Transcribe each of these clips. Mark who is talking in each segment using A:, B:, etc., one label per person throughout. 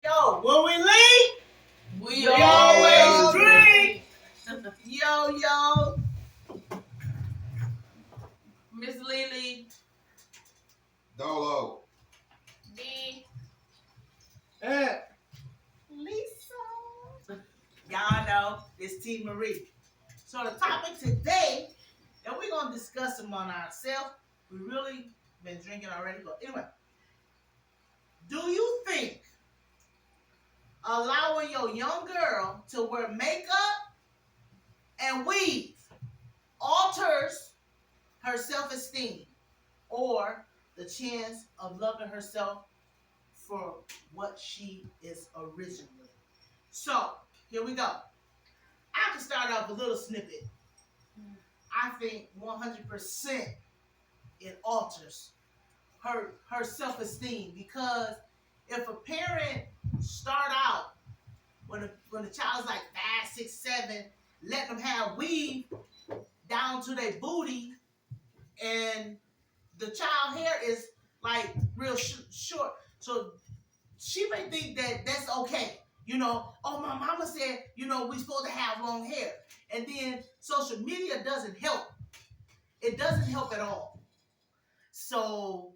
A: Yo, when we leave,
B: We
A: always drink. Yo.
B: Miss Lily.
C: Dolo.
B: D.
A: Lisa. Y'all know it's T. Marie. So the topic today, and we're gonna discuss them on ourselves. We really been drinking already, but anyway, do you think allowing your young girl to wear makeup and weave alters her self-esteem or the chance of loving herself for what she is originally? So here we go. I can start off a little snippet. I think 100% it alters her self-esteem, because if a parent start out when the child's like 5, 6, 7, let them have weave down to their booty, and the child hair is like real short, so she may think that that's okay. Oh, my mama said, we supposed to have long hair. And then social media doesn't help. It doesn't help at all. So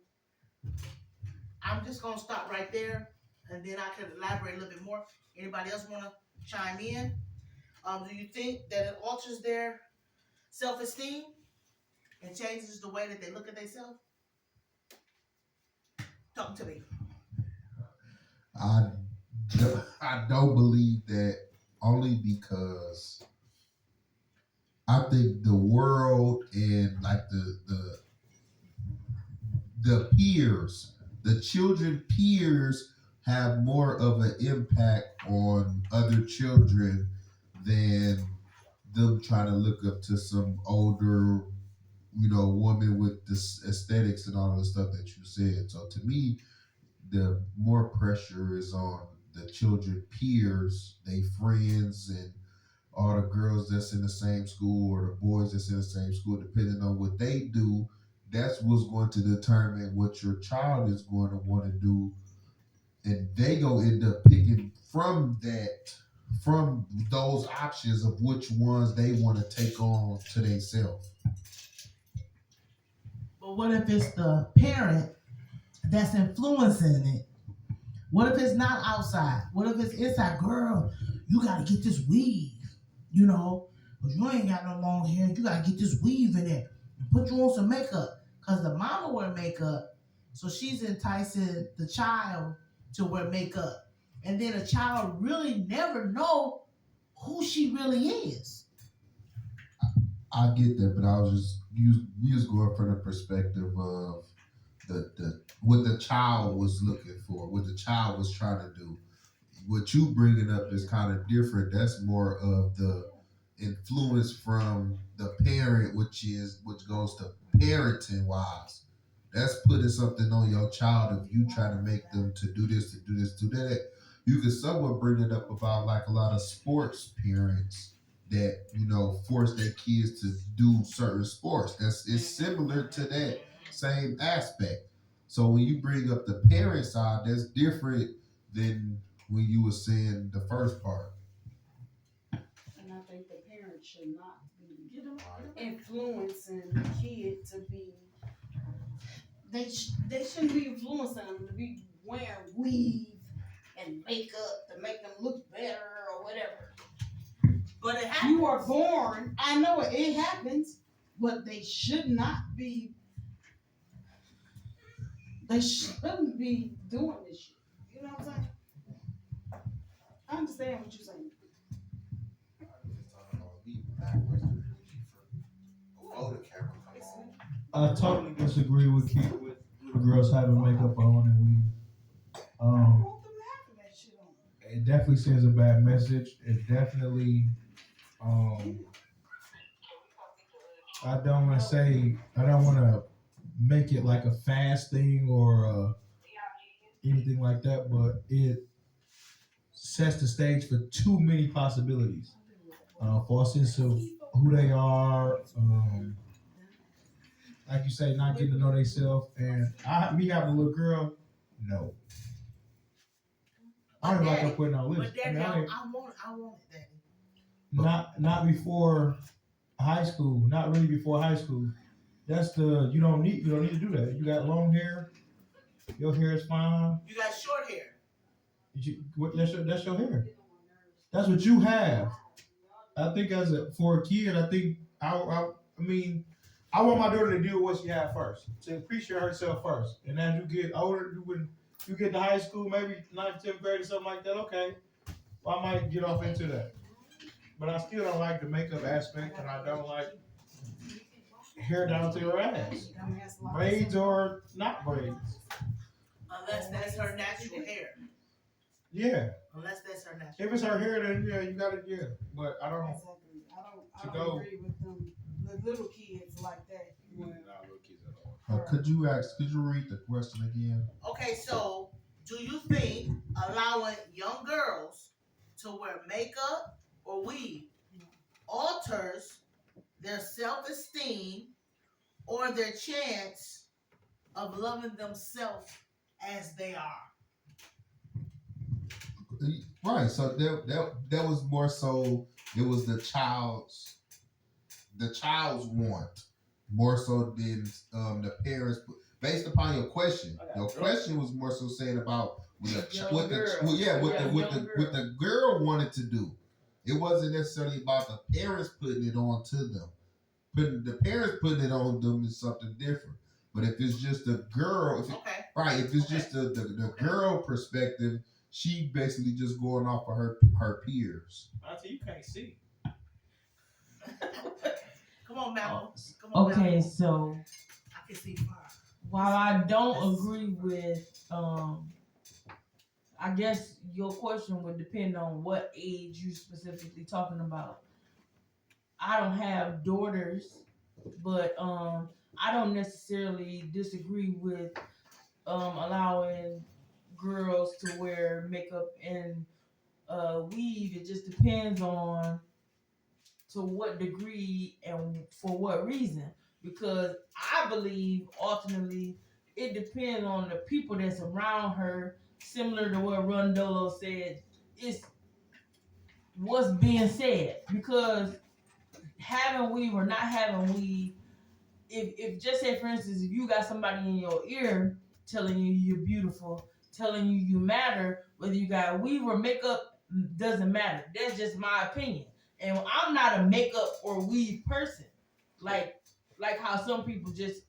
A: I'm just going to stop right there, and then I can elaborate a little bit more. Anybody else want to chime in? Do you think that it alters their self-esteem and changes the way that they look at themselves? Talk to me.
C: I, I don't believe that, only because I think the world and like the peers, the children peers have more of an impact on other children than them trying to look up to some older, woman with this aesthetics and all of the stuff that you said. So to me, the more pressure is on the children peers, they friends, and all the girls that's in the same school or the boys that's in the same school, depending on what they do, that's what's going to determine what your child is going to want to do. And they gonna end up picking from those options of which ones they want to take on to themselves.
A: But what if it's the parent that's influencing it? What if it's not outside? What if it's inside? Girl, you gotta get this weave, because you ain't got no long hair. You gotta get this weave in there and put you on some makeup. Because the mama wear makeup, so she's enticing the child to wear makeup. And then the child really never know who she really is.
C: I get that, but I was just we was going from the perspective of the what the child was looking for, what the child was trying to do. What you bringing up is kind of different. That's more of the influence from the parent, which goes to parenting wise. That's putting something on your child. If you try to make them to do this, to do this, to do that, you can somewhat bring it up about like a lot of sports parents that force their kids to do certain sports. That's it's similar to that same aspect. So when you bring up the parent side, that's different than when you were saying the first part.
D: And I think the parents should not be influencing the kid to be. They shouldn't be influencing them to be wearing weave and makeup to make them look better or whatever.
A: But it happens.
D: You are born. I know it happens, but they should not be. They shouldn't be doing this shit. You know what I'm saying? I understand what you're saying.
E: I totally disagree with Keith with the girls having makeup on and we.
D: I don't want them having that shit on.
E: It definitely sends a bad message. It definitely. Um, I don't want to make it like a fast thing or anything like that, but it sets the stage for too many possibilities. For a sense of who they are. Like you say, not getting to know themselves. And me having a little girl, no. I don't like her
A: Daddy,
E: putting on
A: but
E: lips.
A: Daddy,
E: I mean,
A: I want it, Daddy.
E: not before high school. Not really before high school. That's the you don't need to do that. You got long hair. Your hair is fine.
A: You got short hair.
E: That's your hair. That's what you have. I think for a kid, I mean, I want my daughter to do what she had first, to appreciate herself first. And as you get older, when you get to high school, maybe 9th, 10th grade or something like that, okay, well, I might get off into that. But I still don't like the makeup aspect, and I don't like hair down to her ass. Braids or not braids.
A: Unless that's her natural hair.
E: Yeah.
A: Unless that's her natural.
E: If it's her hair, then yeah, you gotta But I don't.
D: Exactly. I don't agree with them. The little kids like that.
E: Not little kids at all.
C: Could you read the question again?
A: Okay, so do you think allowing young girls to wear makeup or weave alters their self-esteem or their chance of loving themselves as they are?
C: Right. So that was more so. It was the child's want more so than the parents. Based upon your question, your question was more so saying about what the girl wanted to do. It wasn't necessarily about the parents putting it on to them. The parents putting it on them is something different. But if it's just a girl, if it's just the girl perspective, she basically just going off of her peers.
E: I tell you can't see.
A: Come on, Malcolm.
F: Okay, so
A: I can see fire.
F: while I don't agree with, I guess your question would depend on what age you specifically talking about. I don't have daughters, but I don't necessarily disagree with allowing girls to wear makeup and weave. It just depends on to what degree and for what reason. Because I believe ultimately it depends on the people that's around her. Similar to what Rondolo said, it's what's being said. Because having weave or not having weave, if just say for instance, if you got somebody in your ear telling you you're beautiful, telling you you matter, whether you got weave or makeup doesn't matter. That's just my opinion. And I'm not a makeup or weave person. Like how some people just,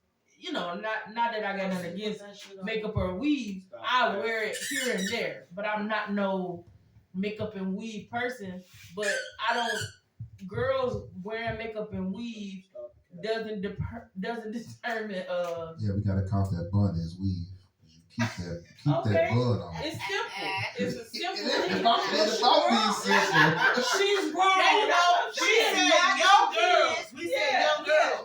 F: not that I got nothing against makeup or weave. I wear it here and there, but I'm not no makeup and weave person. But I don't. Girls wearing makeup and weave doesn't determine.
C: Yeah, we gotta count that bun as weave. You keep that bun on.
F: It's simple. It's a simple
C: It's
F: thing.
C: about being simple.
F: She's grown.
A: We said young girls. We said young girls.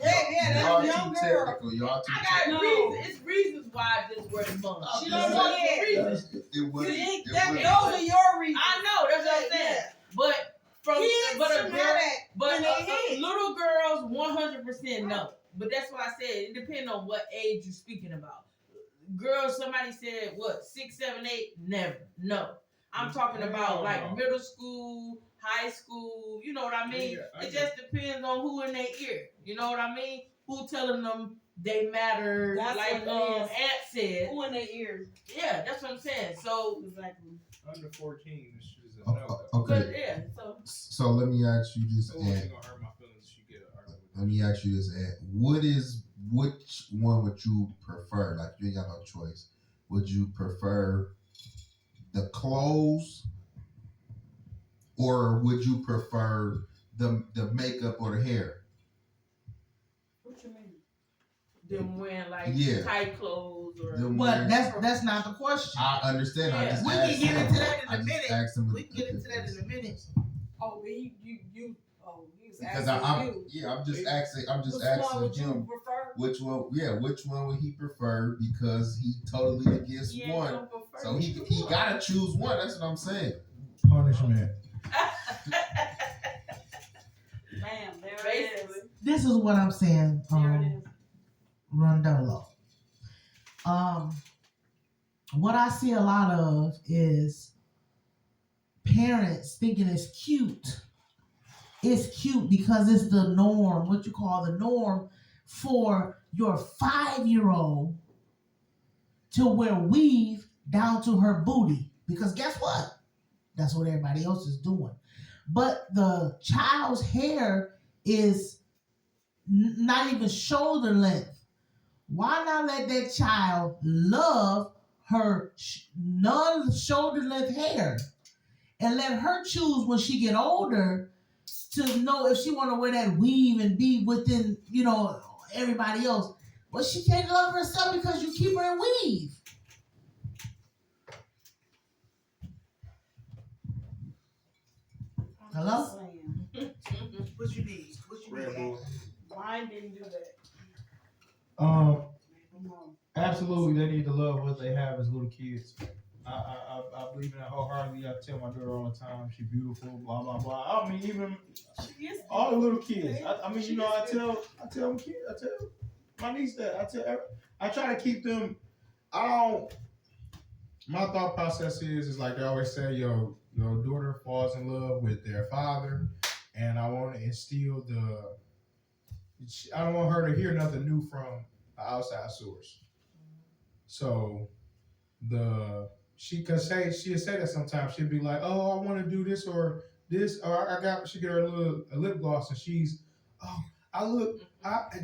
C: Y'all
D: That's young
C: too
D: girl.
C: technical. Y'all too
F: I got
C: technical.
F: reasons. It's reasons why I just wear the bun.
D: She don't want it.
C: It wasn't.
D: Those are your reasons.
F: I know. That's what I'm saying. But little girls, 100% no. But that's why I said it depends on what age you're speaking about. Girls, somebody said what 6, 7, 8, never, no. I'm talking about like middle school, high school. You know what I mean? It just depends on who in their ear. You know what I mean? Who telling them they matter?
D: That's
F: like
D: what
F: Aunt said.
D: Who in their ears?
F: Yeah, that's what I'm saying. So
D: Exactly.
E: Under 14, this shit is a no.
C: Okay.
F: yeah.
C: So let me ask you this.
E: Gonna hurt my feelings if you get an argument.
C: Let me ask you this, Ed. Which one would you prefer? Like, you ain't got no choice. Would you prefer the clothes, or would you prefer the makeup or the hair?
D: What you mean?
F: Them wearing like
C: Yeah.
F: tight clothes or.
A: But that's not the question.
C: I understand. I
F: Yeah.
C: just
A: We
C: asked
A: can get
C: him.
A: into that in
C: I
A: a
C: just
A: minute.
C: asked him
A: We can get into that in a minute.
D: Oh, he was
C: because
D: asking you.
C: I'm just asking. I'm just
D: Which one
C: asking
D: would you
C: him.
D: prefer?
C: Which one? Yeah, which one would he prefer? Because he totally against
F: Yeah,
C: one,
F: don't prefer
C: so
F: what
C: he
F: you want.
C: gotta choose one. That's what I'm saying.
E: Punishment.
D: Bam, there it
F: Basically.
D: is.
A: This is what I'm saying,
D: There it is.
A: Rondolo. What I see a lot of is parents thinking it's cute. It's cute because it's the norm, what you call the norm for your 5-year-old to wear weave down to her booty. Because guess what? That's what everybody else is doing. But the child's hair is not even shoulder length. Why not let that child love her non-shoulder length hair and let her choose when she get older to know if she want to wear that weave and be within, everybody else. But she can't love herself because you keep her in weave. Hello?
D: Just saying.
A: What you need? What you
C: Red
A: need?
C: Bull.
D: Mine didn't do that.
E: Absolutely, they need to love what they have as little kids. I believe in that wholeheartedly. I tell my daughter all the time, she's beautiful, blah blah blah. I mean, even all the little kids. I mean, I tell them kids, I tell my niece that. I try to keep them. My thought process is like they always say, your daughter falls in love with their father, and I want to instill I don't want her to hear nothing new from an outside source. So she'll say that sometimes. She'll be like, oh, I want to do this or she get her a lip gloss and she's, oh,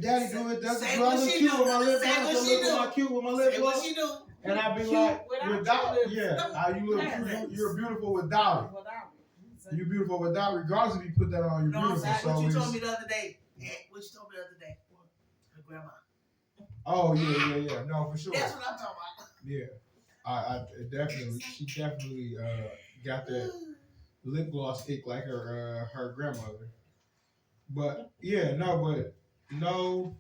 E: daddy do it. That's
A: Say
E: do I
A: what
E: look
A: she
E: cute
A: do.
E: with my lip
A: Say
E: gloss?
A: what
E: Do I
A: she
E: look
A: do.
E: my cute with my lip
A: Say
E: gloss?
A: what she do.
E: And I'd be
D: Cute
E: like,
D: without your lips.
E: you're beautiful without it. You're beautiful without, regardless if you put that on, you're beautiful.
A: What
E: So
A: you
E: it's,
A: told me the other day. What you told me the other day. Her grandma.
E: oh yeah. No, for sure.
A: That's what I'm talking about.
E: Yeah. She definitely got that lip gloss ick like her grandmother. But no,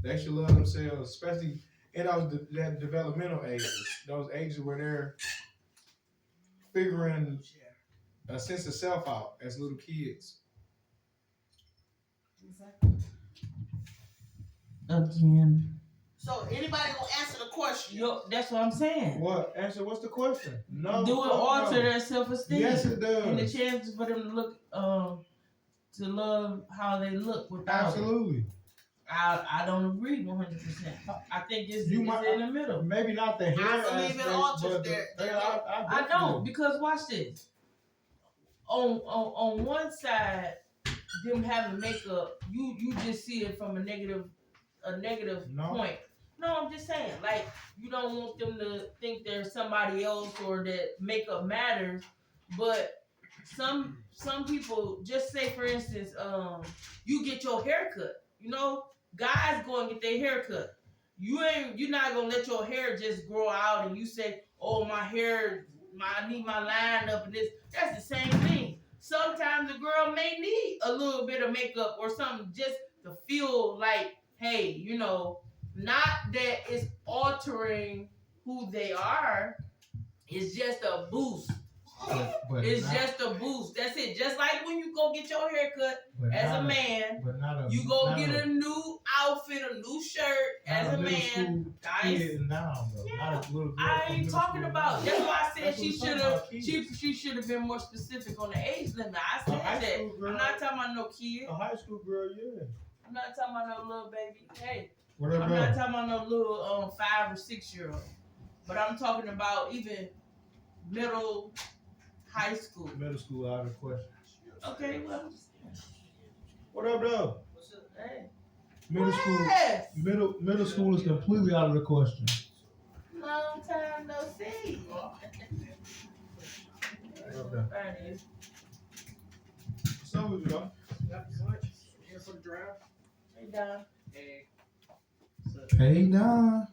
E: they should love themselves, especially in that developmental ages, those ages where they're figuring a sense of self out as little kids.
F: Again.
A: So anybody gonna answer the question?
F: That's what I'm saying.
E: What? Answer, what's the question? No.
F: Do it alter their self-esteem?
E: Yes, it does.
F: And the chances for them to look, to love how they look without
E: Absolutely.
F: it. I don't agree 100%. I think it's in the middle.
E: Maybe not the hair
A: I believe
E: aspect,
A: it alters
E: but
A: their
F: I don't, because watch this. On one side, them having makeup, you just see it from a negative point. No, I'm just saying, like, you don't want them to think there's somebody else or that makeup matters, but some people, just say for instance, you get your hair cut. Guys go and get their hair cut. You're not gonna let your hair just grow out and you say, oh, my hair, I need my line up and this. That's the same thing. Sometimes a girl may need a little bit of makeup or something just to feel like, hey, not that it's altering who they are. It's just a boost. It's just a boost. That's it. Just like when you go get your hair cut as a man, you go get a new outfit, a new shirt as a man. I ain't talking about. That's why I said she should have been more specific on the age limit. I said that. I'm not talking about no kid.
E: A high school girl, yeah.
F: I'm not talking about no little baby. Hey,
E: Whatever.
F: I'm not talking about no little 5 or 6 year old. But I'm talking about even middle, high school.
E: Middle school out of the question.
F: Okay, well.
E: What up, though?
F: Hey.
E: Middle school is completely out of the question.
F: Long time no see.
E: Okay. So we go.
D: Here for the draft.
F: Hey, Don.
D: Hey.
E: Hey, Don.